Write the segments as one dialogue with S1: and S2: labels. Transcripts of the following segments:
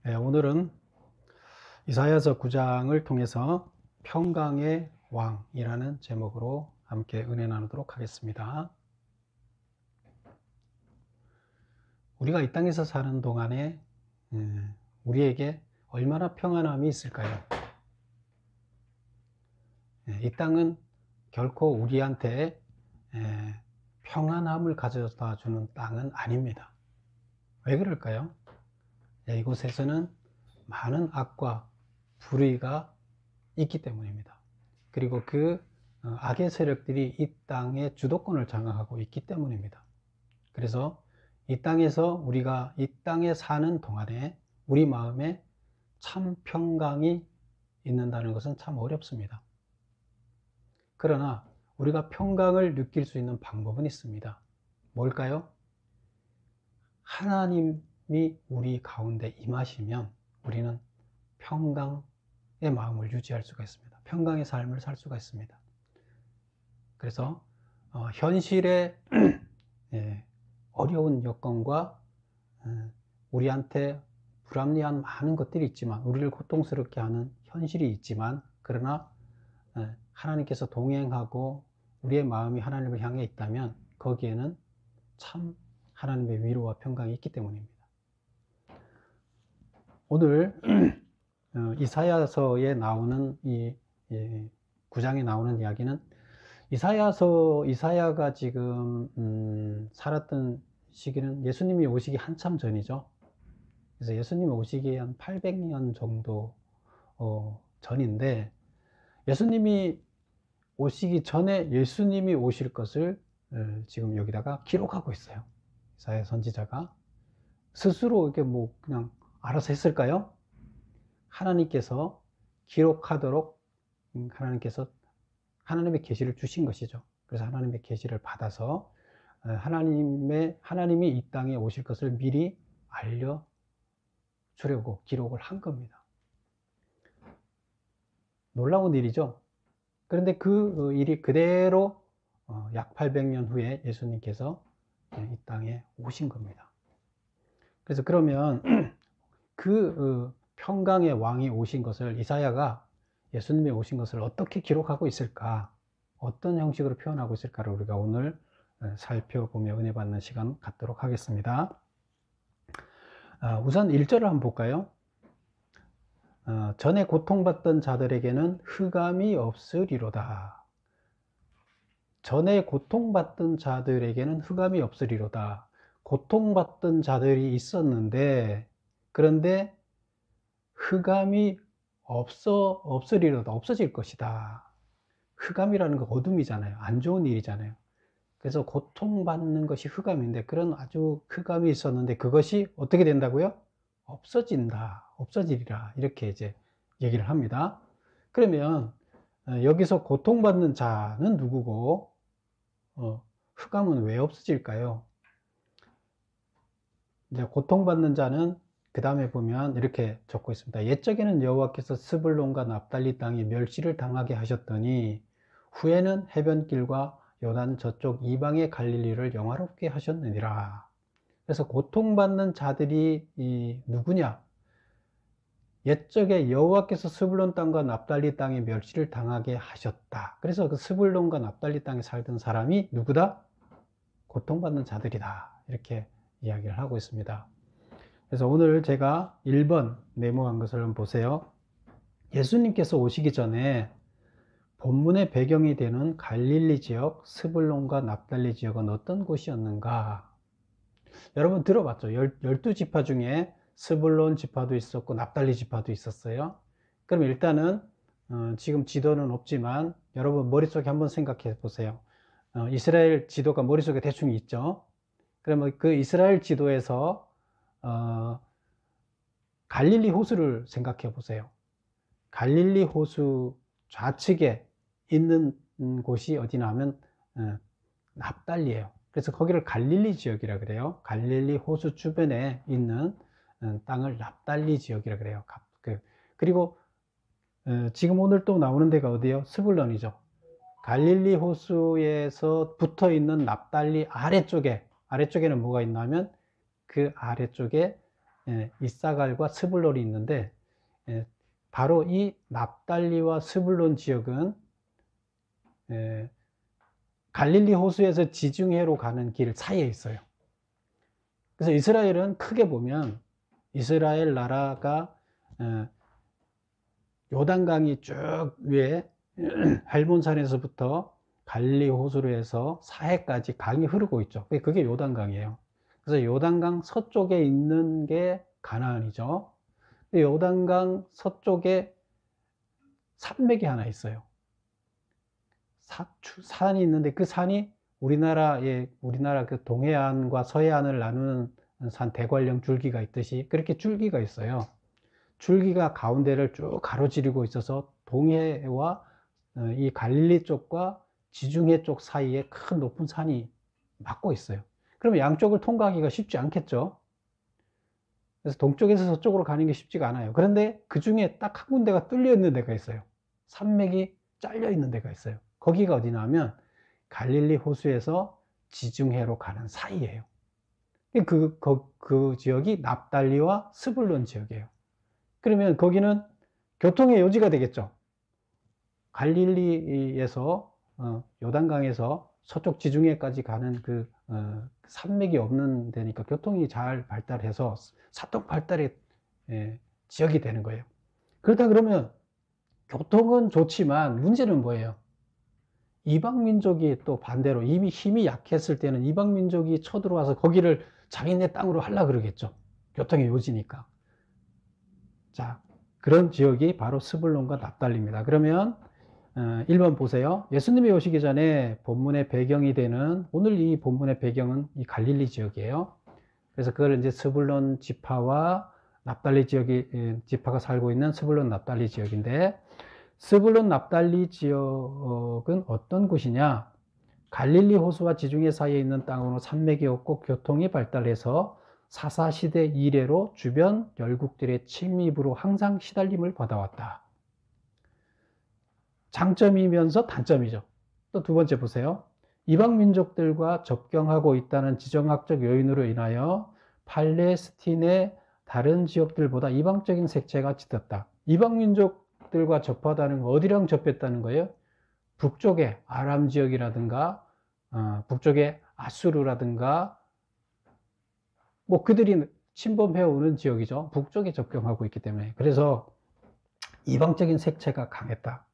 S1: 오늘은 이사야서 9장을 통해서 평강의 왕이라는 제목으로 함께 은혜 나누도록 하겠습니다. 우리가 이 땅에서 사는 동안에 우리에게 얼마나 평안함이 있을까요? 이 땅은 결코 우리한테 평안함을 가져다 주는 땅은 아닙니다. 왜 그럴까요? 이곳에서는 많은 악과 불의가 있기 때문입니다. 그리고 그 악의 세력들이 이 땅의 주도권을 장악하고 있기 때문입니다. 그래서 이 땅에서 우리가 이 땅에 사는 동안에 우리 마음에 참 평강이 있는다는 것은 참 어렵습니다. 그러나 우리가 평강을 느낄 수 있는 방법은 있습니다. 뭘까요? 하나님이 우리 가운데 임하시면 우리는 평강의 마음을 유지할 수가 있습니다. 평강의 삶을 살 수가 있습니다. 그래서 현실의 어려운 여건과 우리한테 불합리한 많은 것들이 있지만, 우리를 고통스럽게 하는 현실이 있지만, 그러나 하나님께서 동행하고 우리의 마음이 하나님을 향해 있다면 거기에는 참 하나님의 위로와 평강이 있기 때문입니다. 오늘 이사야서에 나오는 이 9장에 나오는 이야기는 이사야가 지금 살았던 시기는 예수님이 오시기 한참 전이죠. 그래서 예수님이 오시기 한 800년 정도 전인데, 예수님이 오시기 전에 예수님이 오실 것을 지금 여기다가 기록하고 있어요. 이사야 선지자가 스스로 이렇게 뭐 그냥 알아서 했을까요? 하나님께서 기록하도록 하나님께서 하나님의 계시를 주신 것이죠. 그래서 하나님의 계시를 받아서 하나님이 이 땅에 오실 것을 미리 알려주려고 기록을 한 겁니다. 놀라운 일이죠. 그런데 그 일이 그대로 약 800년 후에 예수님께서 이 땅에 오신 겁니다. 그래서 그러면 그 평강의 왕이 오신 것을 이사야가 예수님이 오신 것을 어떻게 기록하고 있을까, 어떤 형식으로 표현하고 있을까를 우리가 오늘 살펴보며 은혜 받는 시간 갖도록 하겠습니다. 우선 1절을 한번 볼까요? 전에 고통받던 자들에게는 흑암이 없으리로다. 전에 고통받던 자들에게는 흑암이 없으리로다. 고통받던 자들이 있었는데, 그런데 흑암이 없으리로다. 없어질 것이다. 흑암이라는 건 어둠이잖아요. 안 좋은 일이잖아요. 그래서 고통받는 것이 흑암인데, 그런 아주 흑암이 있었는데 그것이 어떻게 된다고요? 없어진다. 없어지리라. 이렇게 이제 얘기를 합니다. 그러면 여기서 고통받는 자는 누구고 흑암은 왜 없어질까요? 이제 고통받는 자는 그 다음에 보면 이렇게 적고 있습니다. 옛적에는 여호와께서 스불론과 납달리 땅에 멸시를 당하게 하셨더니 후에는 해변길과 요단 저쪽 이방의 갈릴리를 영화롭게 하셨느니라. 그래서 고통받는 자들이 누구냐? 옛적에 여호와께서 스불론 땅과 납달리 땅에 멸시를 당하게 하셨다. 그래서 그 스불론과 납달리 땅에 살던 사람이 누구다? 고통받는 자들이다. 이렇게 이야기를 하고 있습니다. 그래서 오늘 제가 1번 메모한 것을 한번 보세요. 예수님께서 오시기 전에 본문의 배경이 되는 갈릴리 지역, 스불론과 납달리 지역은 어떤 곳이었는가? 여러분 들어봤죠? 12지파 중에 스불론 지파도 있었고 납달리 지파도 있었어요. 그럼 일단은 지금 지도는 없지만 여러분 머릿속에 한번 생각해 보세요. 이스라엘 지도가 머릿속에 대충 있죠. 그러면 그 이스라엘 지도에서 갈릴리 호수를 생각해 보세요. 갈릴리 호수 좌측에 있는 곳이 어디나 하면 납달리예요. 그래서 거기를 갈릴리 지역이라 그래요. 갈릴리 호수 주변에 있는 땅을 납달리 지역이라 그래요. 그리고 지금 오늘 또 나오는 데가 어디예요? 스불론이죠. 갈릴리 호수에서 붙어 있는 납달리 아래쪽에는 뭐가 있냐면 그 아래쪽에 이사갈과 스불론이 있는데, 바로 이 납달리와 스불론 지역은 갈릴리 호수에서 지중해로 가는 길 사이에 있어요. 그래서 이스라엘은 크게 보면 이스라엘 나라가 요단강이 쭉 위에 헬몬산에서부터 갈릴리 호수로 해서 사해까지 강이 흐르고 있죠. 그게 요단강이에요. 그래서 요단강 서쪽에 있는 게 가나안이죠. 요단강 서쪽에 산맥이 하나 있어요. 산이 있는데 그 산이 우리나라 그 동해안과 서해안을 나누는 산 대관령 줄기가 있듯이 그렇게 줄기가 있어요. 줄기가 가운데를 쭉 가로지르고 있어서 동해와 이 갈릴리 쪽과 지중해 쪽 사이에 큰 높은 산이 막고 있어요. 그러면 양쪽을 통과하기가 쉽지 않겠죠. 그래서 동쪽에서 서쪽으로 가는 게 쉽지가 않아요. 그런데 그 중에 딱 한 군데가 뚫려 있는 데가 있어요. 산맥이 잘려 있는 데가 있어요. 거기가 어디냐면 갈릴리 호수에서 지중해로 가는 사이예요. 그 지역이 납달리와 스불론 지역이에요. 그러면 거기는 교통의 요지가 되겠죠. 갈릴리에서 요단강에서 서쪽 지중해까지 가는 그 산맥이 없는 데니까 교통이 잘 발달해서 사통 발달의 지역이 되는 거예요. 그렇다 그러면 교통은 좋지만 문제는 뭐예요? 이방민족이 또 반대로 이미 힘이 약했을 때는 이방민족이 쳐들어와서 거기를 자기네 땅으로 하려고 그러겠죠. 교통의 요지니까. 자, 그런 지역이 바로 스불론과 납달리입니다. 그러면 1번 보세요. 예수님이 오시기 전에 본문의 배경이 되는, 오늘 이 본문의 배경은 이 갈릴리 지역이에요. 그래서 그걸 이제 스불론 지파와 납달리 지파가 살고 있는 스불론 납달리 지역인데, 스불론 납달리 지역은 어떤 곳이냐? 갈릴리 호수와 지중해 사이에 있는 땅으로 산맥이 없고 교통이 발달해서 사사시대 이래로 주변 열국들의 침입으로 항상 시달림을 받아왔다. 장점이면서 단점이죠. 또 두 번째 보세요. 이방 민족들과 접경하고 있다는 지정학적 요인으로 인하여 팔레스틴의 다른 지역들보다 이방적인 색채가 짙었다. 이방 민족들과 접하다는 거 어디랑 접했다는 거예요? 북쪽의 아람 지역이라든가 북쪽의 아수르라든가 뭐 그들이 침범해오는 지역이죠. 북쪽에 접경하고 있기 때문에. 그래서 이방적인 색채가 강했다.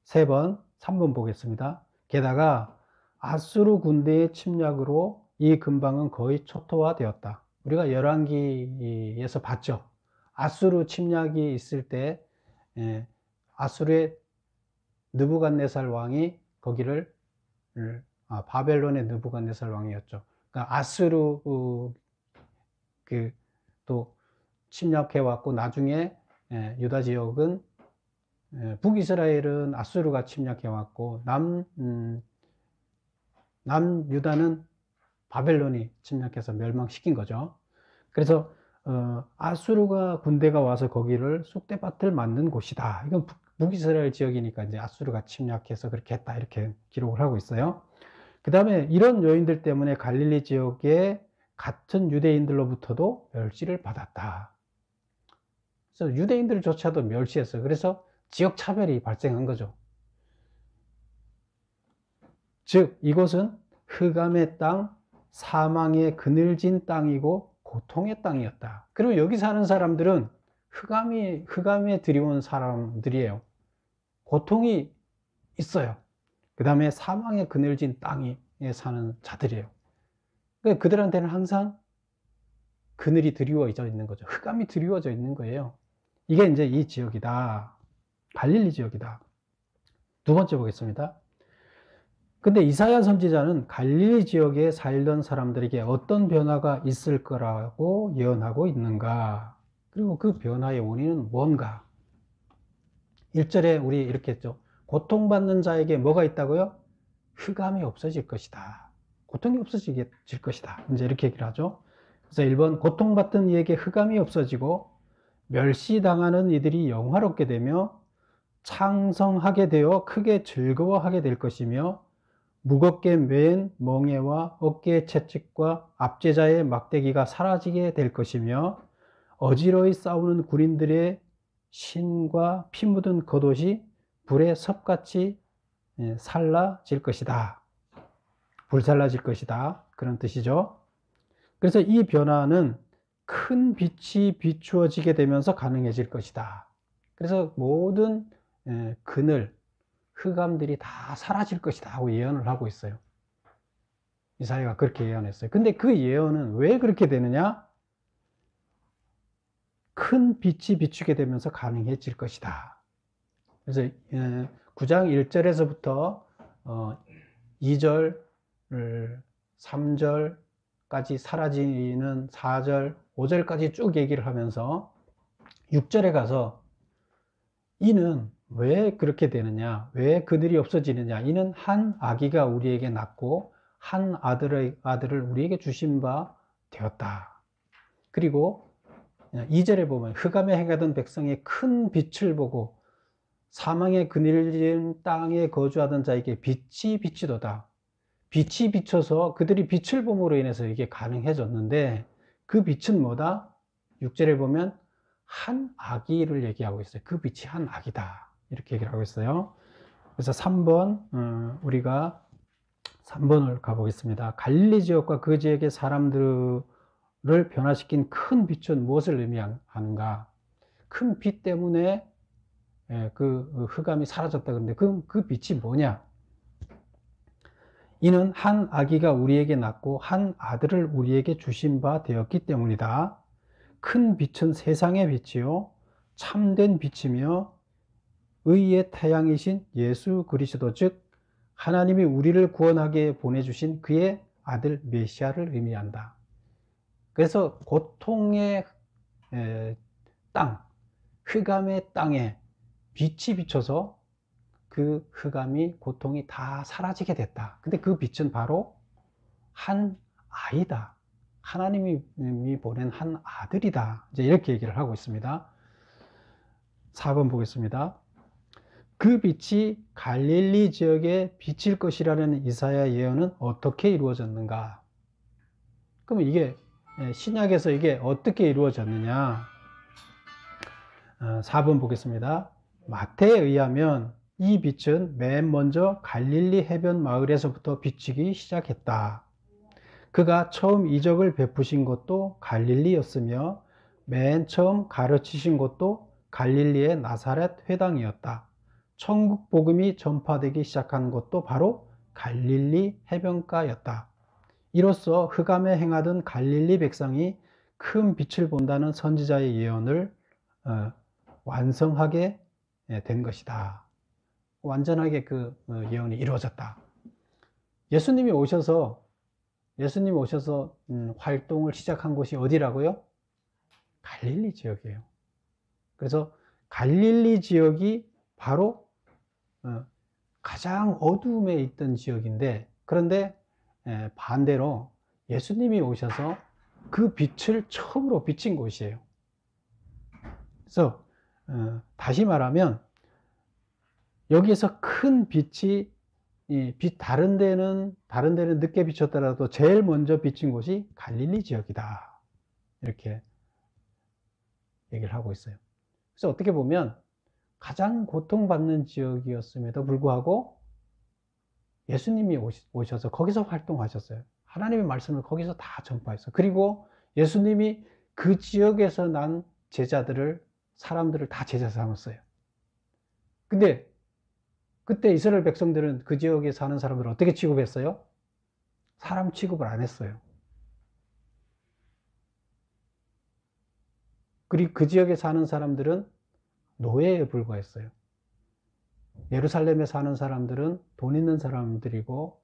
S1: 3번 보겠습니다. 게다가 아수르 군대의 침략으로 이 근방은 거의 초토화되었다. 우리가 열왕기에서 봤죠. 아수르 침략이 있을 때 아수르의 느부갓네살 왕이 거기를 바벨론의 느부갓네살 왕이었죠. 그러니까 아수르 또 침략해 왔고 나중에 유다 지역은 북이스라엘은 아수르가 침략해 왔고 남유다는 바벨론이 침략해서 멸망시킨 거죠. 그래서 아수르가 군대가 와서 거기를 쑥대밭을 만든 곳이다. 이건 북이스라엘 지역이니까 이제 아수르가 침략해서 그렇게 했다 이렇게 기록을 하고 있어요. 그 다음에 이런 요인들 때문에 갈릴리 지역에 같은 유대인들로부터도 멸시를 받았다. 그래서 유대인들조차도 멸시했어요. 그래서 지역 차별이 발생한 거죠. 즉 이곳은 흑암의 땅, 사망의 그늘진 땅이고 고통의 땅이었다. 그리고 여기 사는 사람들은 흑암에 들여온 사람들이에요. 고통이 있어요. 그 다음에 사망의 그늘진 땅에 사는 자들이에요. 그들한테는 항상 그늘이 드리워져 있는 거죠. 흑암이 드리워져 있는 거예요. 이게 이제 이 지역이다. 갈릴리 지역이다. 두 번째 보겠습니다. 근데 이사야 선지자는 갈릴리 지역에 살던 사람들에게 어떤 변화가 있을 거라고 예언하고 있는가? 그리고 그 변화의 원인은 뭔가? 1절에 우리 이렇게 했죠. 고통받는 자에게 뭐가 있다고요? 흑암이 없어질 것이다. 고통이 없어질 것이다. 이제 이렇게 얘기를 하죠. 그래서 1번, 고통받던 이에게 흑암이 없어지고 멸시당하는 이들이 영화롭게 되며 창성하게 되어 크게 즐거워하게 될 것이며 무겁게 맨 멍에와 어깨의 채찍과 압제자의 막대기가 사라지게 될 것이며 어지러이 싸우는 군인들의 신과 피 묻은 겉옷이 불에 섭같이 살라질 것이다. 불살라질 것이다. 그런 뜻이죠. 그래서 이 변화는 큰 빛이 비추어지게 되면서 가능해질 것이다. 그래서 모든 그늘, 흑암들이 다 사라질 것이다 하고 예언을 하고 있어요. 이사야가 그렇게 예언했어요. 근데 그 예언은 왜 그렇게 되느냐? 큰 빛이 비추게 되면서 가능해질 것이다. 그래서 9장 1절에서부터 2절, 3절까지 사라지는 4절, 5절까지 쭉 얘기를 하면서 6절에 가서 이는 왜 그렇게 되느냐? 왜 그들이 없어지느냐? 이는 한 아기가 우리에게 낳고 한 아들을 우리에게 주신 바 되었다. 그리고 2절에 보면 흑암에 행하던 백성의 큰 빛을 보고 사망의 그늘진 땅에 거주하던 자에게 빛이 비치도다. 빛이 비쳐서 그들이 빛을 봄으로 인해서 이게 가능해졌는데 그 빛은 뭐다? 6절에 보면 한 아기를 얘기하고 있어요. 그 빛이 한 아기다. 이렇게 얘기를 하고 있어요. 그래서 3번, 우리가 3번을 가보겠습니다. 갈릴리 지역과 그 지역의 사람들을 변화시킨 큰 빛은 무엇을 의미하는가? 큰 빛 때문에 그 흑암이 사라졌다 그러는데 그 빛이 뭐냐? 이는 한 아기가 우리에게 낳고 한 아들을 우리에게 주신 바 되었기 때문이다. 큰 빛은 세상의 빛이요 참된 빛이며 의의 태양이신 예수 그리스도 즉 하나님이 우리를 구원하게 보내주신 그의 아들 메시아를 의미한다. 그래서 고통의 땅, 흑암의 땅에 빛이 비쳐서 그 흑암이 고통이 다 사라지게 됐다. 근데 그 빛은 바로 한 아이다. 하나님이 보낸 한 아들이다. 이제 이렇게 얘기를 하고 있습니다. 4번 보겠습니다. 그 빛이 갈릴리 지역에 비칠 것이라는 이사야 예언은 어떻게 이루어졌는가? 그러면 이게 신약에서 이게 어떻게 이루어졌느냐? 4번 보겠습니다. 마태에 의하면 이 빛은 맨 먼저 갈릴리 해변 마을에서부터 비치기 시작했다. 그가 처음 이적을 베푸신 곳도 갈릴리였으며 맨 처음 가르치신 곳도 갈릴리의 나사렛 회당이었다. 천국 복음이 전파되기 시작한 곳도 바로 갈릴리 해변가였다. 이로써 흑암에 행하던 갈릴리 백성이 큰 빛을 본다는 선지자의 예언을 완성하게 된 것이다. 완전하게 그 예언이 이루어졌다. 예수님이 오셔서 활동을 시작한 곳이 어디라고요? 갈릴리 지역이에요. 그래서 갈릴리 지역이 바로 가장 어두움에 있던 지역인데, 그런데 반대로 예수님이 오셔서 그 빛을 처음으로 비친 곳이에요. 그래서 다시 말하면 여기에서 큰 빛이 다른 데는 늦게 비쳤더라도 제일 먼저 비친 곳이 갈릴리 지역이다. 이렇게 얘기를 하고 있어요. 그래서 어떻게 보면 가장 고통받는 지역이었음에도 불구하고 예수님이 오셔서 거기서 활동하셨어요. 하나님의 말씀을 거기서 다 전파했어요. 그리고 예수님이 그 지역에서 난 사람들을 다 제자 삼았어요. 근데 그때 이스라엘 백성들은 그 지역에 사는 사람들을 어떻게 취급했어요? 사람 취급을 안 했어요. 그리고 그 지역에 사는 사람들은 노예에 불과했어요. 예루살렘에 사는 사람들은 돈 있는 사람들이고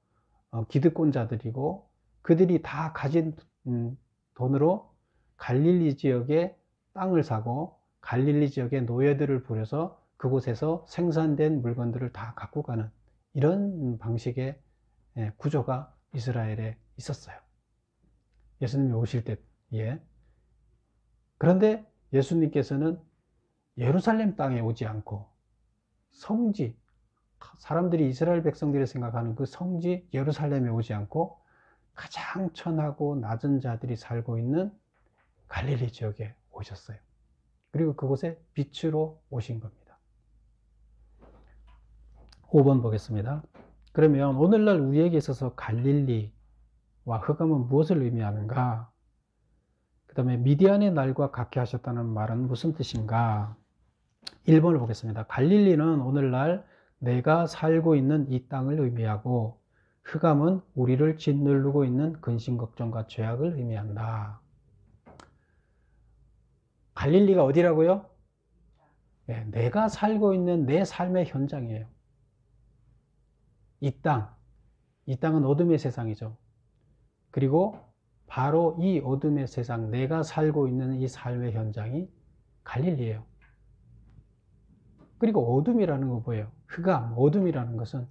S1: 기득권자들이고 그들이 다 가진 돈으로 갈릴리 지역에 땅을 사고 갈릴리 지역에 노예들을 부려서 그곳에서 생산된 물건들을 다 갖고 가는 이런 방식의 구조가 이스라엘에 있었어요. 예수님이 오실 때에. 그런데 예수님께서는 예루살렘 땅에 오지 않고 성지, 사람들이 이스라엘 백성들이 생각하는 그 성지 예루살렘에 오지 않고 가장 천하고 낮은 자들이 살고 있는 갈릴리 지역에 오셨어요. 그리고 그곳에 빛으로 오신 겁니다. 5번 보겠습니다. 그러면 오늘날 우리에게 있어서 갈릴리와 흑암은 무엇을 의미하는가? 그 다음에 미디안의 날과 같게 하셨다는 말은 무슨 뜻인가? 1번을 보겠습니다. 갈릴리는 오늘날 내가 살고 있는 이 땅을 의미하고, 흑암은 우리를 짓누르고 있는 근심, 걱정과 죄악을 의미한다. 갈릴리가 어디라고요? 네, 내가 살고 있는 내 삶의 현장이에요. 이 땅은 어둠의 세상이죠. 그리고 바로 이 어둠의 세상, 내가 살고 있는 이 삶의 현장이 갈릴리예요. 그리고 어둠이라는 거 뭐예요? 흑암, 어둠이라는 것은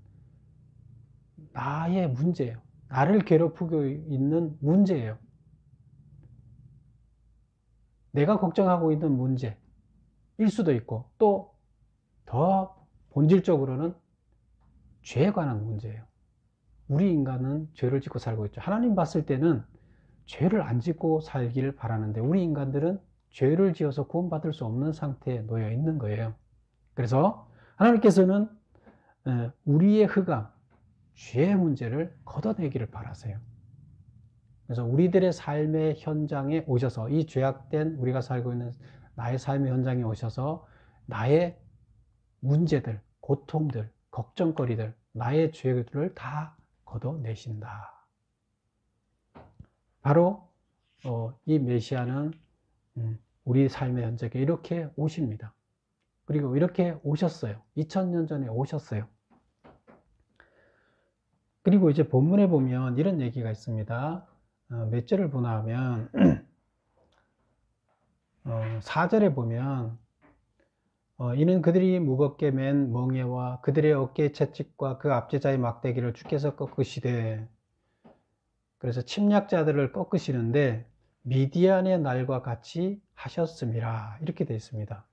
S1: 나의 문제예요. 나를 괴롭히고 있는 문제예요. 내가 걱정하고 있는 문제일 수도 있고, 또 더 본질적으로는 죄에 관한 문제예요. 우리 인간은 죄를 짓고 살고 있죠. 하나님 봤을 때는 죄를 안 짓고 살기를 바라는데, 우리 인간들은 죄를 지어서 구원받을 수 없는 상태에 놓여 있는 거예요. 그래서 하나님께서는 우리의 흑암, 죄의 문제를 걷어내기를 바라세요. 그래서 우리들의 삶의 현장에 오셔서, 이 죄악된 우리가 살고 있는 나의 삶의 현장에 오셔서 나의 문제들, 고통들, 걱정거리들, 나의 죄들을 다 걷어내신다. 바로 이 메시아는 우리 삶의 현장에 이렇게 오십니다. 그리고 이렇게 오셨어요. 2000년 전에 오셨어요. 그리고 이제 본문에 보면 이런 얘기가 있습니다. 몇 절을 보나 하면 4절에 보면 이는 그들이 무겁게 맨 멍에와 그들의 어깨의 채찍과 그 압제자의 막대기를 주께서 꺾으시되, 그래서 침략자들을 꺾으시는데 미디안의 날과 같이 하셨음이라, 이렇게 되어 있습니다.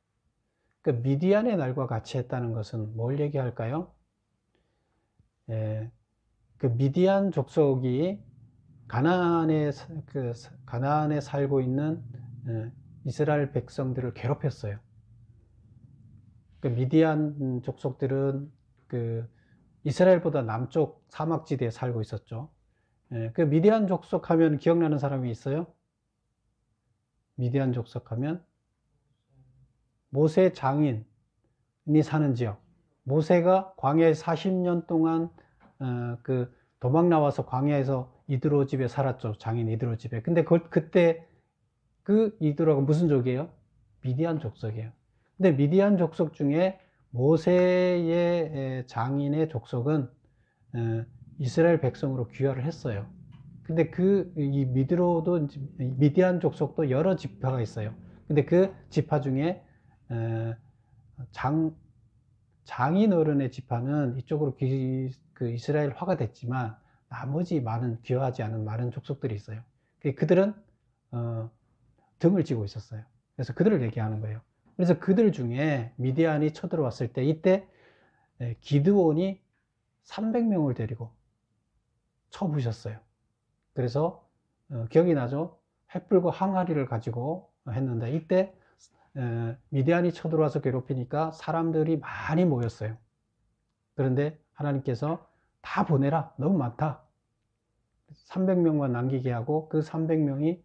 S1: 그 미디안의 날과 같이 했다는 것은 뭘 얘기할까요? 그 미디안 족속이 가나안에 살고 있는 이스라엘 백성들을 괴롭혔어요. 그 미디안 족속들은 그 이스라엘보다 남쪽 사막지대에 살고 있었죠. 그 미디안 족속 하면 기억나는 사람이 있어요? 미디안 족속 하면 모세 장인이 사는 지역. 모세가 광야에 40년 동안 그 도망 나와서 광야에서 이드로 집에 살았죠. 장인 이드로 집에. 근데 그때 그 이드로가 무슨 족이에요? 미디안 족속이에요. 근데 미디안 족속 중에 모세의 장인의 족속은 이스라엘 백성으로 귀화를 했어요. 근데 이 미디안 족속도 여러 지파가 있어요. 근데 그 지파 중에 장인 어른의 지파는 이쪽으로 그 이스라엘화가 됐지만, 나머지 많은 귀화하지 않은 많은 족속들이 있어요. 그들은 등을 지고 있었어요. 그래서 그들을 얘기하는 거예요. 그래서 그들 중에 미디안이 쳐들어왔을 때, 이때 기드온이 300명을 데리고 쳐부셨어요. 그래서 기억이 나죠? 횃불과 항아리를 가지고 했는데, 이때 미디안이 쳐들어와서 괴롭히니까 사람들이 많이 모였어요. 그런데 하나님께서 다 보내라, 너무 많다. 300명만 남기게 하고, 그 300명이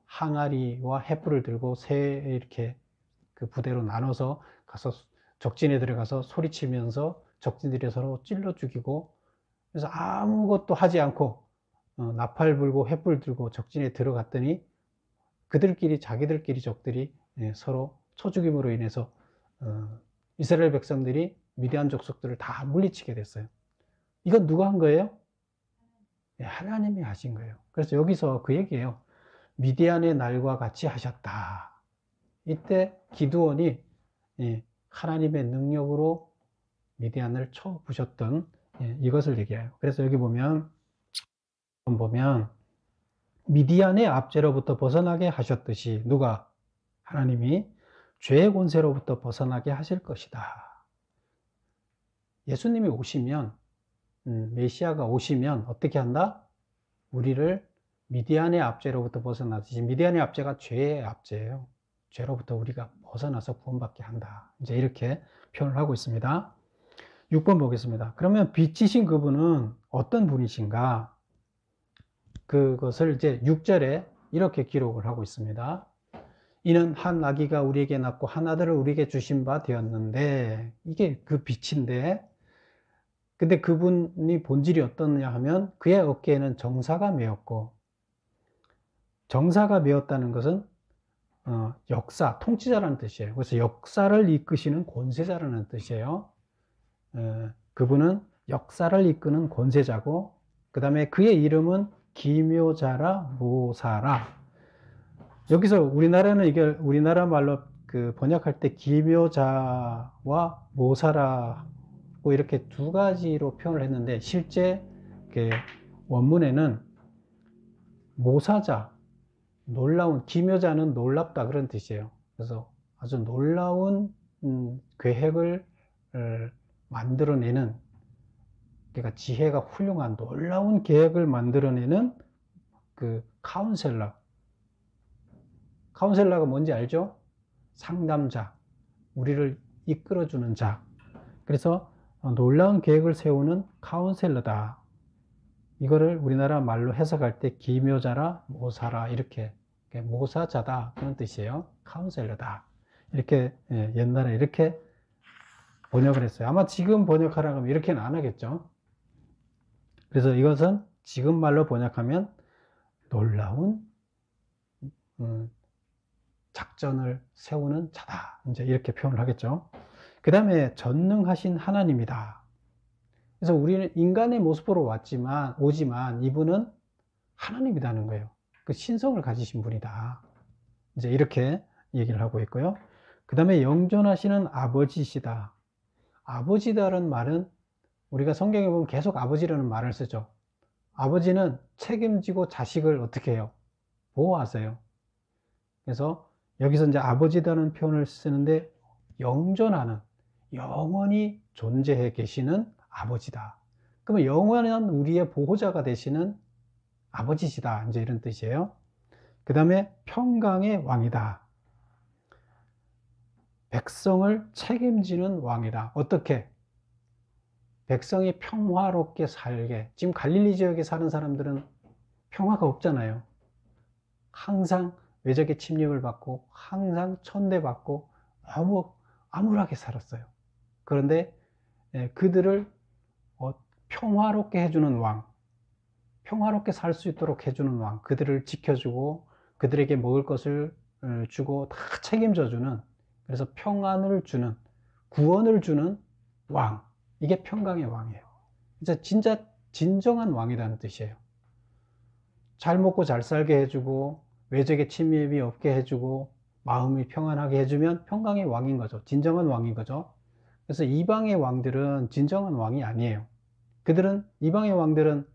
S1: 항아리와 횃불을 들고 이렇게 그 부대로 나눠서 가서 적진에 들어가서 소리치면서 적진들이 서로 찔러 죽이고, 그래서 아무것도 하지 않고 나팔 불고 횃불 들고 적진에 들어갔더니 자기들끼리 적들이 서로 초죽임으로 인해서 이스라엘 백성들이 미디안 족속들을 다 물리치게 됐어요. 이건 누가 한 거예요? 하나님이 하신 거예요. 그래서 여기서 그 얘기예요. 미디안의 날과 같이 하셨다. 이때 기드온이 하나님의 능력으로 미디안을 쳐부셨던 이것을 얘기해요. 그래서 여기 보면 미디안의 압제로부터 벗어나게 하셨듯이, 누가? 하나님이 죄의 권세로부터 벗어나게 하실 것이다. 예수님이 오시면, 메시아가 오시면 어떻게 한다? 우리를 미디안의 압제로부터 벗어나듯이. 미디안의 압제가 죄의 압제예요. 죄로부터 우리가 벗어나서 구원받게 한다. 이제 이렇게 표현을 하고 있습니다. 6번 보겠습니다. 그러면 빛이신 그분은 어떤 분이신가? 그것을 이제 6절에 이렇게 기록을 하고 있습니다. 이는 한 아기가 우리에게 낳고 한 아들을 우리에게 주신 바 되었는데, 이게 그 빛인데, 근데 그분이 본질이 어떻냐 하면 그의 어깨에는 정사가 메었고, 정사가 메었다는 것은 역사, 통치자라는 뜻이에요. 그래서 역사를 이끄시는 권세자라는 뜻이에요. 그분은 역사를 이끄는 권세자고, 그 다음에 그의 이름은 기묘자라 모사라. 여기서 우리나라는 이게 우리나라 말로 그 번역할 때 기묘자와 모사라고 이렇게 두 가지로 표현을 했는데, 실제 원문에는 모사자, 놀라운, 기묘자는 놀랍다 그런 뜻이에요. 그래서 아주 놀라운 계획을 만들어내는, 그러니까 지혜가 훌륭한 놀라운 계획을 만들어내는 그 카운셀러가 뭔지 알죠? 상담자, 우리를 이끌어주는 자. 그래서 놀라운 계획을 세우는 카운셀러다. 이거를 우리나라 말로 해석할 때 기묘자라 모사라, 이렇게 모사자다 그런 뜻이에요. 카운셀러다. 이렇게 옛날에 이렇게 번역을 했어요. 아마 지금 번역하라고 하면 이렇게는 안 하겠죠. 그래서 이것은 지금 말로 번역하면 놀라운 작전을 세우는 자다. 이제 이렇게 표현을 하겠죠. 그 다음에 전능하신 하나님이다. 그래서 우리는 인간의 모습으로 오지만 이분은 하나님이라는 거예요. 그 신성을 가지신 분이다. 이제 이렇게 얘기를 하고 있고요. 그 다음에 영존하시는 아버지시다. 아버지다라는 말은 우리가 성경에 보면 계속 아버지라는 말을 쓰죠. 아버지는 책임지고 자식을 어떻게 해요? 보호하세요. 그래서 여기서 이제 아버지다는 표현을 쓰는데, 영존하는, 영원히 존재해 계시는 아버지다. 그러면 영원한 우리의 보호자가 되시는 아버지시다. 이제 이런 뜻이에요. 그 다음에 평강의 왕이다. 백성을 책임지는 왕이다. 어떻게? 백성이 평화롭게 살게. 지금 갈릴리 지역에 사는 사람들은 평화가 없잖아요. 항상 외적의 침입을 받고 항상 천대받고 너무 암울하게 살았어요. 그런데 그들을 평화롭게 해주는 왕, 평화롭게 살 수 있도록 해주는 왕, 그들을 지켜주고 그들에게 먹을 것을 주고 다 책임져 주는, 그래서 평안을 주는, 구원을 주는 왕, 이게 평강의 왕이에요. 진짜 진정한 왕이라는 뜻이에요. 잘 먹고 잘 살게 해주고 외적의 침입이 없게 해주고 마음이 평안하게 해주면 평강의 왕인 거죠. 진정한 왕인 거죠. 그래서 이방의 왕들은 진정한 왕이 아니에요. 이방의 왕들은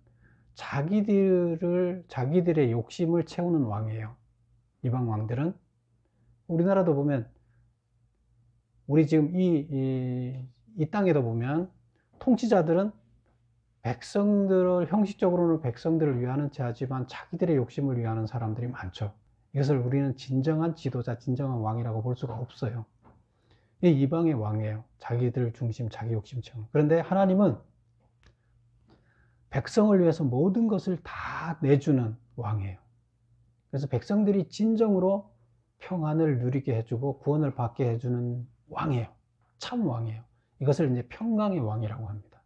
S1: 자기들의 욕심을 채우는 왕이에요. 이방 왕들은. 우리나라도 보면, 우리 지금 이 땅에도 보면 통치자들은 형식적으로는 백성들을 위하는 채 하지만 자기들의 욕심을 위하는 사람들이 많죠. 이것을 우리는 진정한 지도자, 진정한 왕이라고 볼 수가 없어요. 이 이방의 왕이에요. 자기들 중심, 자기 욕심 채우는. 그런데 하나님은 백성을 위해서 모든 것을 다 내주는 왕이에요. 그래서 백성들이 진정으로 평안을 누리게 해주고 구원을 받게 해주는 왕이에요. 참 왕이에요. 이것을 이제 평강의 왕이라고 합니다.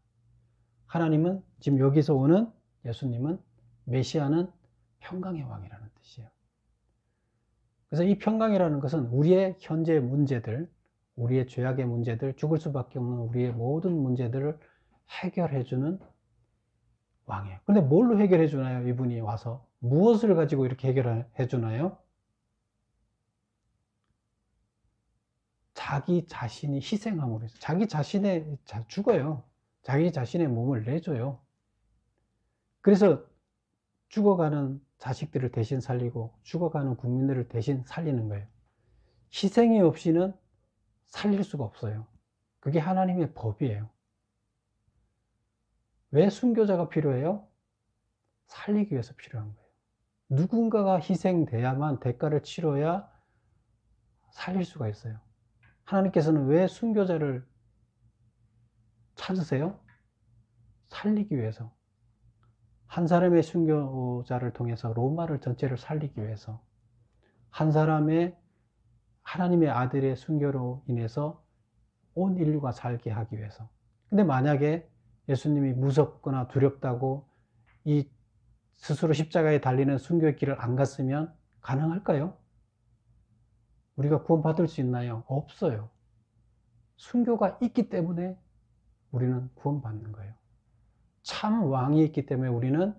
S1: 하나님은, 지금 여기서 오는 예수님은, 메시아는 평강의 왕이라는 뜻이에요. 그래서 이 평강이라는 것은 우리의 현재 문제들, 우리의 죄악의 문제들, 죽을 수밖에 없는 우리의 모든 문제들을 해결해주는 왕이에요. 그런데 뭘로 해결해 주나요? 이분이 와서 무엇을 가지고 이렇게 해결해 주나요? 자기 자신이 희생함으로 해서 죽어요. 자기 자신의 몸을 내줘요. 그래서 죽어가는 자식들을 대신 살리고 죽어가는 국민들을 대신 살리는 거예요. 희생이 없이는 살릴 수가 없어요. 그게 하나님의 법이에요. 왜 순교자가 필요해요? 살리기 위해서 필요한 거예요. 누군가가 희생돼야만, 대가를 치러야 살릴 수가 있어요. 하나님께서는 왜 순교자를 찾으세요? 살리기 위해서. 한 사람의 순교자를 통해서 로마를 전체를 살리기 위해서, 한 사람의 하나님의 아들의 순교로 인해서 온 인류가 살게 하기 위해서. 근데 만약에 예수님이 무섭거나 두렵다고 이 스스로 십자가에 달리는 순교의 길을 안 갔으면 가능할까요? 우리가 구원받을 수 있나요? 없어요. 순교가 있기 때문에 우리는 구원받는 거예요. 참 왕이 있기 때문에 우리는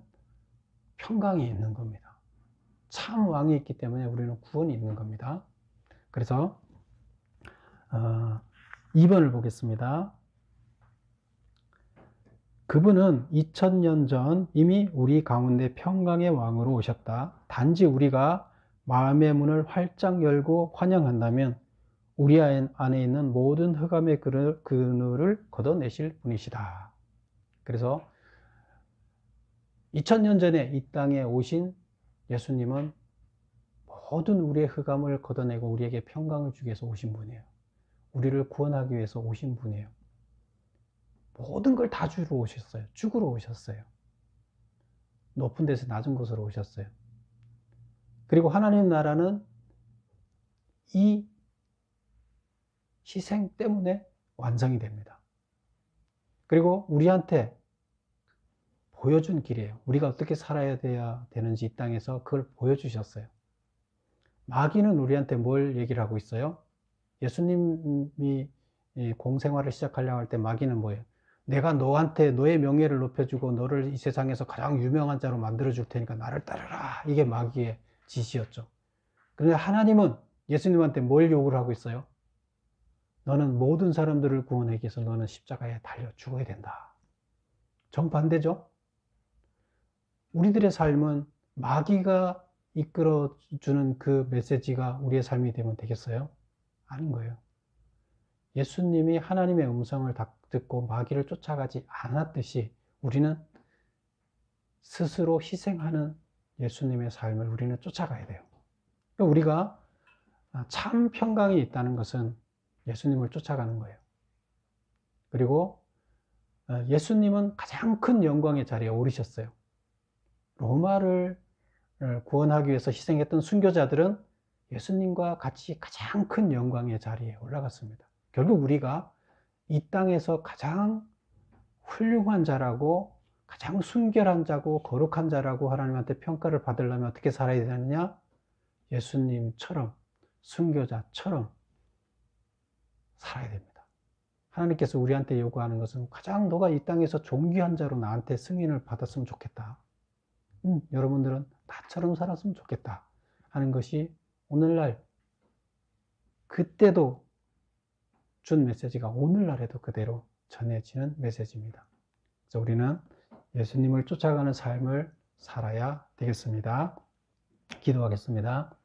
S1: 평강이 있는 겁니다. 참 왕이 있기 때문에 우리는 구원이 있는 겁니다. 그래서 2번을 보겠습니다. 그분은 2000년 전 이미 우리 가운데 평강의 왕으로 오셨다. 단지 우리가 마음의 문을 활짝 열고 환영한다면 우리 안에 있는 모든 흑암의 그늘을 걷어내실 분이시다. 그래서 2000년 전에 이 땅에 오신 예수님은 모든 우리의 흑암을 걷어내고 우리에게 평강을 주기 위해서 오신 분이에요. 우리를 구원하기 위해서 오신 분이에요. 모든 걸 다 주러 오셨어요. 죽으러 오셨어요. 높은 데서 낮은 곳으로 오셨어요. 그리고 하나님 나라는 이 희생 때문에 완성이 됩니다. 그리고 우리한테 보여준 길이에요. 우리가 어떻게 살아야 되는지 이 땅에서 그걸 보여주셨어요. 마귀는 우리한테 뭘 얘기를 하고 있어요? 예수님이 공생활을 시작하려고 할 때 마귀는 뭐예요? 내가 너한테 너의 명예를 높여주고 너를 이 세상에서 가장 유명한 자로 만들어줄 테니까 나를 따르라. 이게 마귀의 지시였죠. 그런데 하나님은 예수님한테 뭘 요구를 하고 있어요? 너는 모든 사람들을 구원하기 위해서 너는 십자가에 달려 죽어야 된다. 정반대죠? 우리들의 삶은 마귀가 이끌어주는 그 메시지가 우리의 삶이 되면 되겠어요? 아닌 거예요. 예수님이 하나님의 음성을 듣고 마귀를 쫓아가지 않았듯이 우리는 스스로 희생하는 예수님의 삶을 우리는 쫓아가야 돼요. 우리가 참 평강이 있다는 것은 예수님을 쫓아가는 거예요. 그리고 예수님은 가장 큰 영광의 자리에 오르셨어요. 로마를 구원하기 위해서 희생했던 순교자들은 예수님과 같이 가장 큰 영광의 자리에 올라갔습니다. 결국 우리가 이 땅에서 가장 훌륭한 자라고 가장 순결한 자고 거룩한 자라고 하나님한테 평가를 받으려면 어떻게 살아야 되느냐? 예수님처럼 순교자처럼 살아야 됩니다. 하나님께서 우리한테 요구하는 것은 가장 너가 이 땅에서 존귀한 자로 나한테 승인을 받았으면 좋겠다. 여러분들은 나처럼 살았으면 좋겠다 하는 것이 오늘날 그때도 준 메시지가 오늘날에도 그대로 전해지는 메시지입니다. 그래서 우리는 예수님을 쫓아가는 삶을 살아야 되겠습니다. 기도하겠습니다.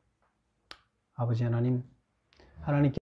S1: 아버지 하나님, 하나님께